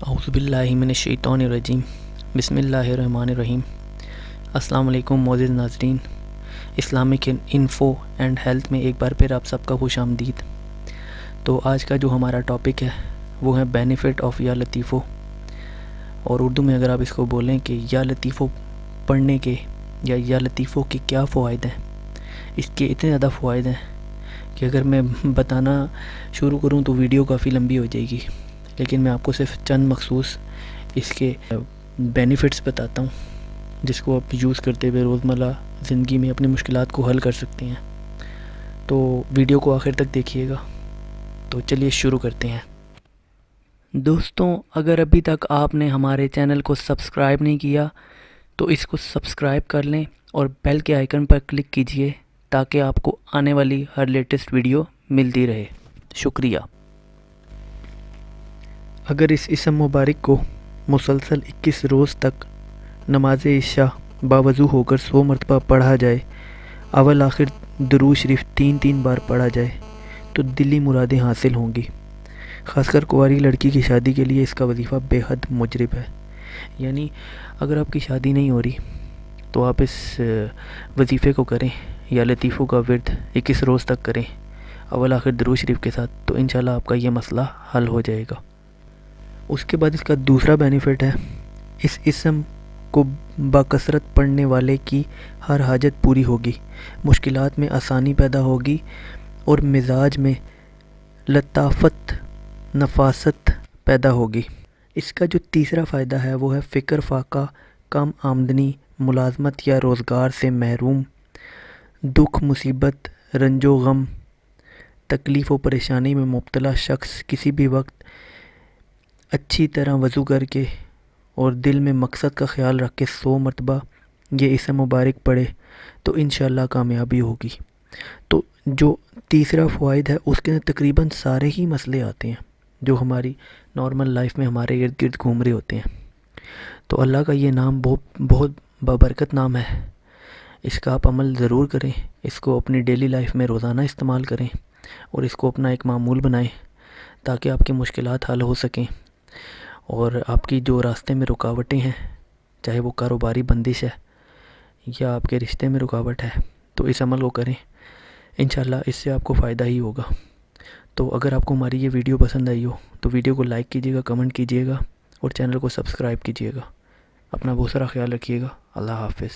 اعوذ باللہ من الشیطان الرجیم بسم اللہ الرحمن الرحیم۔ السلام علیکم معزز ناظرین، اسلامک انفو اینڈ ہیلتھ میں ایک بار پھر آپ سب کا خوش آمدید۔ تو آج کا جو ہمارا ٹاپک ہے وہ ہے بینیفٹ آف یا لطیفو، اور اردو میں اگر آپ اس کو بولیں کہ یا لطیفو پڑھنے کے یا لطیفو کے کیا فوائد ہیں، اس کے اتنے زیادہ فوائد ہیں کہ اگر میں بتانا شروع کروں تو ویڈیو کافی لمبی ہو جائے گی، لیکن میں آپ کو صرف چند مخصوص اس کے بینیفٹس بتاتا ہوں جس کو آپ یوز کرتے ہوئے روزمرہ زندگی میں اپنی مشکلات کو حل کر سکتے ہیں۔ تو ویڈیو کو آخر تک دیکھیے گا۔ تو چلیے شروع کرتے ہیں۔ دوستوں، اگر ابھی تک آپ نے ہمارے چینل کو سبسکرائب نہیں کیا تو اس کو سبسکرائب کر لیں اور بیل کے آئیکن پر کلک کیجئے تاکہ آپ کو آنے والی ہر لیٹسٹ ویڈیو ملتی رہے۔ شکریہ۔ اگر اس اسم مبارک کو مسلسل 21 روز تک نماز عشاء باوضو ہو کر 100 مرتبہ پڑھا جائے، اول آخر درود شریف 3 بار پڑھا جائے تو دلی مرادیں حاصل ہوں گی۔ خاص کر کنواری لڑکی کی شادی کے لیے اس کا وظیفہ بے حد مجرب ہے۔ یعنی اگر آپ کی شادی نہیں ہو رہی تو آپ اس وظیفے کو کریں، یا لطیفوں کا ورد 21 روز تک کریں اول آخر درود شریف کے ساتھ، تو انشاءاللہ آپ کا یہ مسئلہ حل ہو جائے گا۔ اس کے بعد اس کا دوسرا بینیفٹ ہے، اس اسم کو باکثرت پڑھنے والے کی ہر حاجت پوری ہوگی، مشکلات میں آسانی پیدا ہوگی اور مزاج میں لطافت نفاست پیدا ہوگی۔ اس کا جو تیسرا فائدہ ہے وہ ہے فقر فاقہ، کم آمدنی، ملازمت یا روزگار سے محروم، دکھ مصیبت، رنج و غم، تکلیف و پریشانی میں مبتلا شخص کسی بھی وقت اچھی طرح وضو کر کے اور دل میں مقصد کا خیال رکھ کے 100 مرتبہ یہ اسم مبارک پڑھے تو انشاءاللہ کامیابی ہوگی۔ تو جو تیسرا فوائد ہے اس کے اندر تقریباً سارے ہی مسئلے آتے ہیں جو ہماری نارمل لائف میں ہمارے ارد گرد گھوم رہے ہوتے ہیں۔ تو اللہ کا یہ نام بہت بابرکت نام ہے، اس کا آپ عمل ضرور کریں، اس کو اپنی ڈیلی لائف میں روزانہ استعمال کریں اور اس کو اپنا ایک معمول بنائیں تاکہ آپ کی مشکلات حل ہو سکیں، اور آپ کی جو راستے میں رکاوٹیں ہیں، چاہے وہ کاروباری بندش ہے یا آپ کے رشتے میں رکاوٹ ہے، تو اس عمل کو کریں، انشاءاللہ اس سے آپ کو فائدہ ہی ہوگا۔ تو اگر آپ کو ہماری یہ ویڈیو پسند آئی ہو تو ویڈیو کو لائک کیجیے گا، کمنٹ کیجیے گا اور چینل کو سبسکرائب کیجیے گا۔ اپنا بہت سارا خیال رکھیے گا۔ اللہ حافظ۔